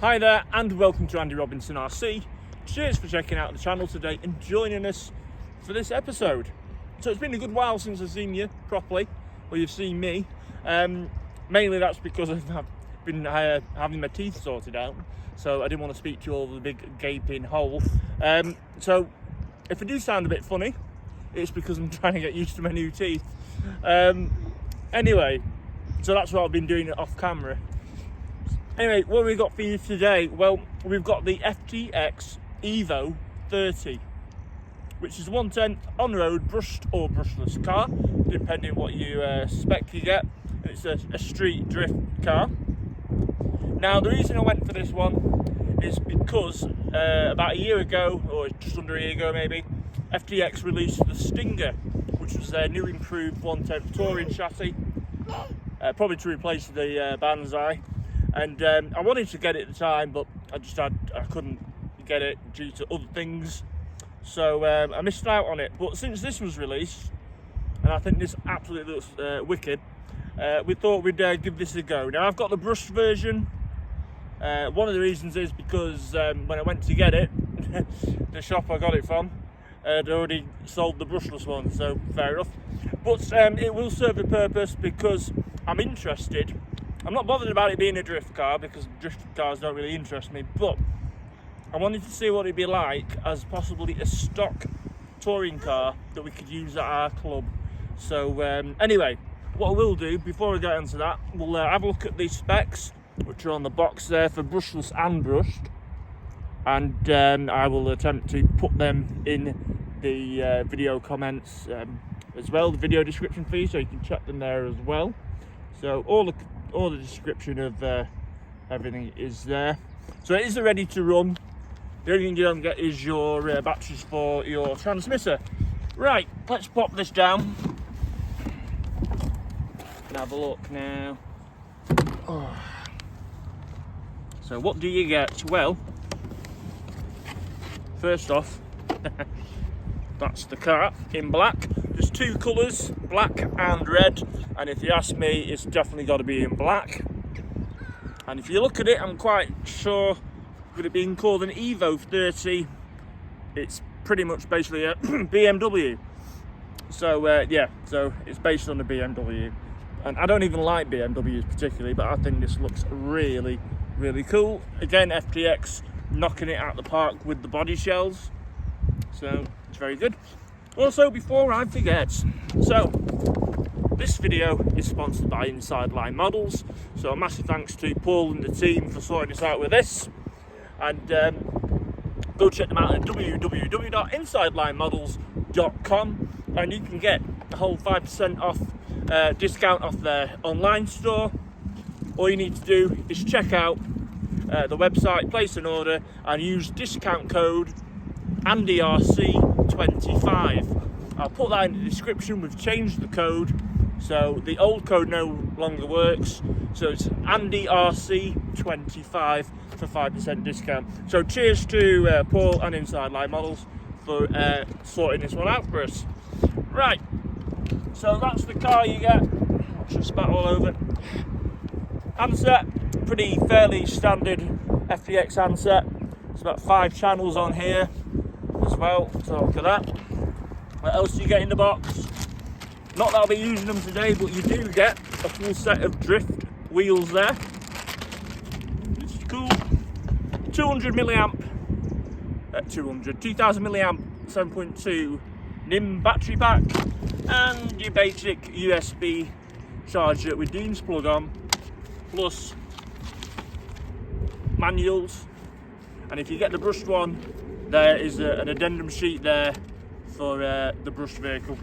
Hi there and welcome to Andy Robinson RC. Cheers for checking out the channel today and joining us for this episode. So it's been a good while since I've seen you properly, or you've seen me. Mainly that's because I've been having my teeth sorted out, so I didn't want to speak to you all with a big gaping hole. So if I do sound a bit funny, it's because I'm trying to get used to my new teeth. Anyway, so that's what I've been doing off camera. Anyway, what have we got for you today? Well, we've got the FTX Evo30, which is a 110 on-road brushed or brushless car, depending what you spec you get. It's a street drift car. Now, the reason I went for this one is because about a year ago, or just under a year ago maybe, FTX released the Stinger, which was their new improved 110 touring chassis, probably to replace the Banzai. And I wanted to get it at the time, but I couldn't get it due to other things, so I missed out on it. But since this was released, and I think this absolutely looks wicked, we thought we'd give this a go. Now, I've got the brushed version. One of the reasons is because when I went to get it, the shop I got it from had already sold the brushless one, so fair enough. But it will serve a purpose because I'm interested. I'm not bothered about it being a drift car because drift cars don't really interest me, but I wanted to see what it'd be like as possibly a stock touring car that we could use at our club. So anyway, what I will do before I get into that, we'll have a look at these specs, which are on the box there for brushless and brushed, and I will attempt to put them in the video comments as well, the video description for you, so you can check them there as well. So all the description of everything is there. So it is ready to run. The only thing you don't get is your batteries for your transmitter. Right, let's pop this down and have a look now. Oh. So what do you get? Well, first off, that's the car in black. There's two colours, black and red, and if you ask me, it's definitely got to be in black. And if you look at it, I'm quite sure, with it being called an Evo30, it's pretty much basically a BMW. So yeah, so it's based on a BMW. And I don't even like BMWs particularly, but I think this looks really, really cool. Again, FTX knocking it out the park with the body shells. So it's very good. Also, before I forget, so this video is sponsored by Inside Line Models, so a massive thanks to Paul and the team for sorting us out with this, and go check them out at www.insidelinemodels.com, and you can get a whole 5% off discount off their online store. All you need to do is check out the website, place an order, and use discount code AndyRC25. I'll put that in the description. We've changed the code, so the old code no longer works, so it's AndyRC25 for 5% discount. So cheers to Paul and Inside Line Models for sorting this one out for us. Right, so that's the car you get. I should spat all over. Handset, pretty fairly standard FTX handset. It's about 5 channels on here as well, so look at that. What else do you get in the box? Not that I'll be using them today, but you do get a full set of drift wheels there, which is cool. 2000 milliamp 7.2 NIM battery pack, and your basic USB charger with Dean's plug on, plus manuals. And if you get the brushed one, there is an addendum sheet there for the brushed vehicle.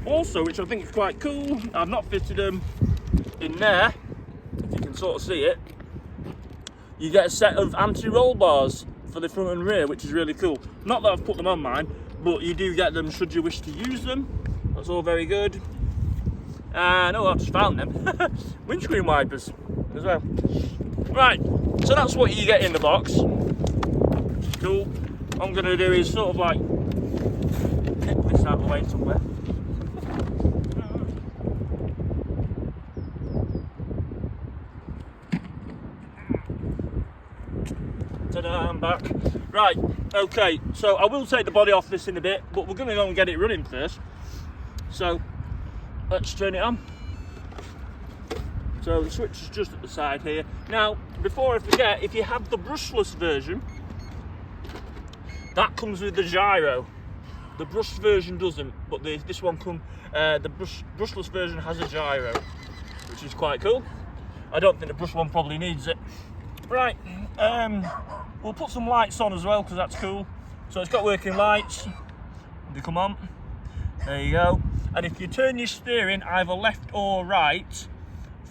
Also, which I think is quite cool, I've not fitted them in there, if you can sort of see it, you get a set of anti-roll bars for the front and rear, which is really cool. Not that I've put them on mine, but you do get them should you wish to use them. That's all very good. And oh, I've just found them. Windscreen wipers as well. Right, so that's what you get in the box. Cool. What I'm going to do is sort of like pick this out of the way somewhere. Ta-da, I'm back. Right, okay, so I will take the body off this in a bit, but we're going to go and get it running first. So, let's turn it on. So the switch is just at the side here. Now, before I forget, if you have the brushless version, that comes with the gyro. The brush version doesn't, but this one the brushless version has a gyro, which is quite cool. I don't think the brush one probably needs it. Right, we'll put some lights on as well because that's cool. So it's got working lights. They come on. There you go. And if you turn your steering either left or right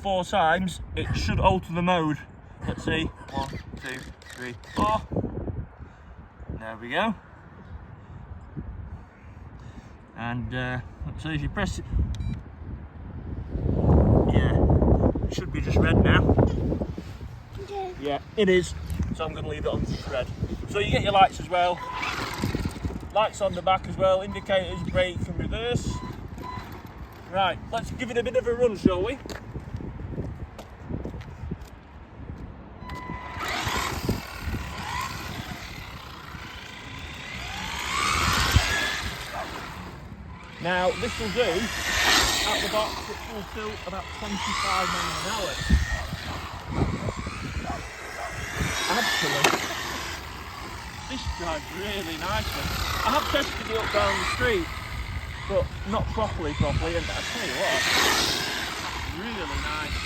4 times, it should alter the mode. Let's see. 1, 2, 3, 4. There we go. And let's see if you press it. Yeah, it should be just red now. Yeah, it is. So I'm going to leave it on red. So you get your lights as well. Lights on the back as well. Indicators, brake and reverse. Right, let's give it a bit of a run, shall we? Now, this will do, out the box, it will fill about 25 miles an hour. Actually, this drives really nicely. I have tested it up down the street, but not properly, and I tell you what, really nice.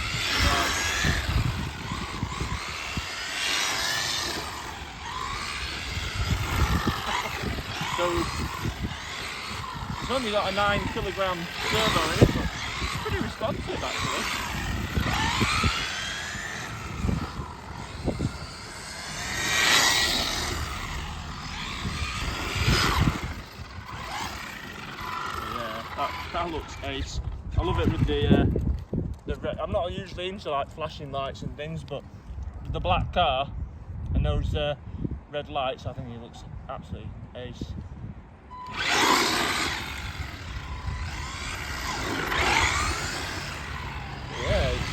So, it's only got a 9 kilogram servo in it, but it's pretty responsive actually. Yeah, that looks ace. I love it with the red. I'm not usually into like flashing lights and things, but the black car and those red lights, I think it looks absolutely ace.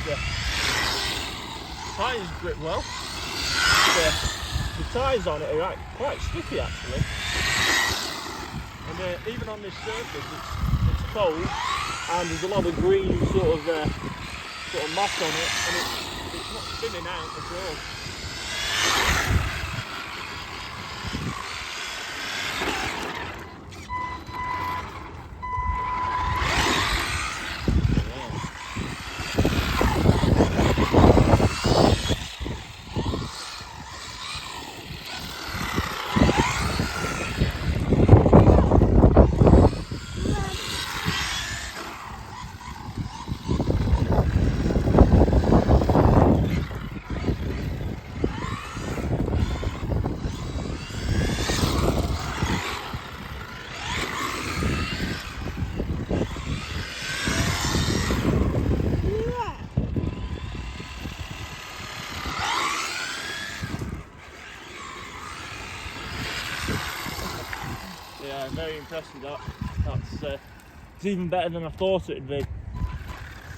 Yeah, tyres grip well. The tyres on it are quite sticky actually, and even on this surface it's cold and there's a lot of green sort of moss on it, and it's not spinning out at all. Yeah, I'm very impressed with that. It's even better than I thought it'd be.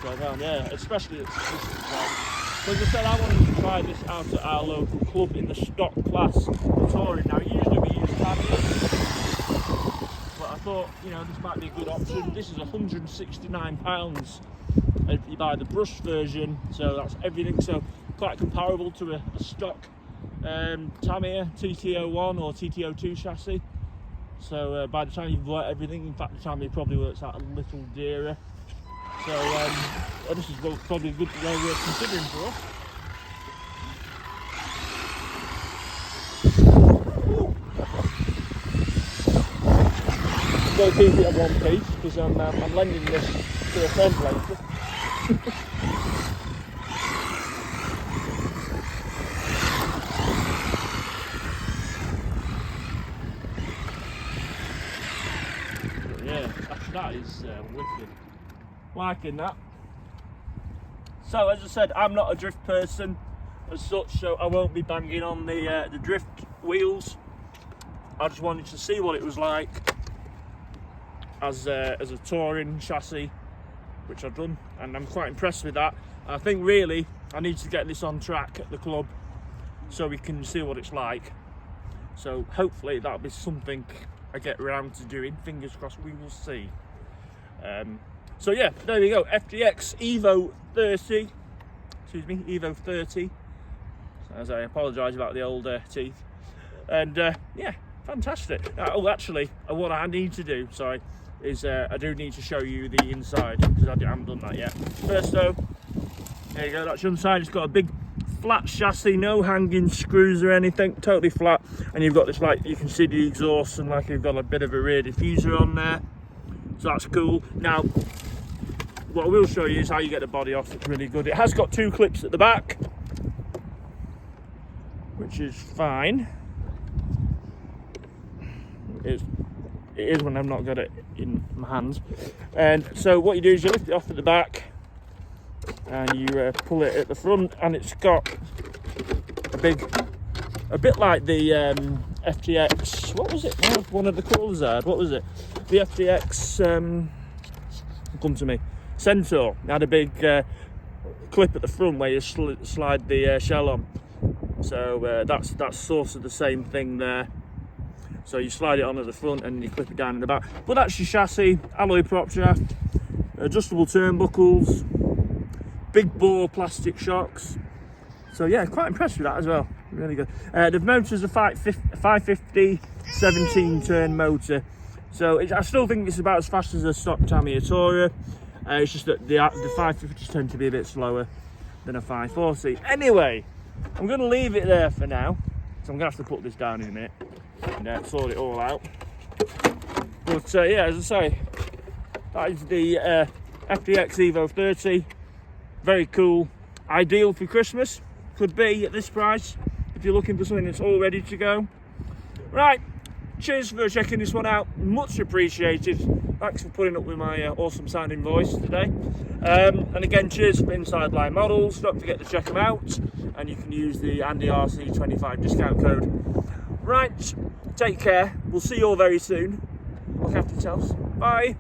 So yeah, especially at distance ride. So as I said, I wanted to try this out at our local club in the stock class for touring. Now usually we use tyres, but I thought, this might be a good option. This is £169 if you buy the brush version, so that's everything. So quite comparable to a stock Tamiya TT01 or TT02 chassis. So by the time you've bought everything, in fact the Tamiya probably works out a little dearer. So this is probably a good way we're considering for us. I'm going to keep it at one piece because I'm lending this to a friend later. That is wicked. Liking that. So as I said, I'm not a drift person as such, so I won't be banging on the drift wheels. I just wanted to see what it was like as a touring chassis, which I've done, and I'm quite impressed with that. I think really I need to get this on track at the club so we can see what it's like. So hopefully that'll be something I get around to doing. Fingers crossed, we will see. So yeah, there we go. FTX Evo30. Excuse me, Evo30. As I apologise about the old teeth. And yeah, fantastic. Oh, actually, what I need to do, sorry, is I do need to show you the inside, because I haven't done that yet. First though, there you go, that's your inside. It's got a big flat chassis, no hanging screws or anything, totally flat. And you've got this, like, you can see the exhaust, and like you've got a bit of a rear diffuser on there. So that's cool. Now, what I will show you is how you get the body off. It's really good. It has got 2 clips at the back, which is fine. It is when I've not got it in my hands. And so what you do is you lift it off at the back and you pull it at the front, and it's got a bit like the FTX, what was it? One of the colours had, what was it? The FTX, come to me, Centaur. It had a big clip at the front where you slide the shell on. So that's sort of the same thing there. So you slide it on at the front and you clip it down in the back. But that's your chassis, alloy prop shaft, adjustable turnbuckles, big bore plastic shocks. So yeah, quite impressed with that as well. Really good. The motor's a 550 17 turn motor. So I still think it's about as fast as a stock Tamiya Tourer. It's just that the 550s tend to be a bit slower than a 540. Anyway, I'm going to leave it there for now. So I'm going to have to put this down in a minute and sort it all out. But yeah, as I say, that is the FTX Evo30. Very cool. Ideal for Christmas. Could be at this price if you're looking for something that's all ready to go. Right, cheers for checking this one out. Much appreciated. Thanks for putting up with my awesome sounding voice today. And again, cheers for Inside Line Models. Don't forget to check them out. And you can use the AndyRC25 discount code. Right, take care. We'll see you all very soon. Look after yourselves. Bye.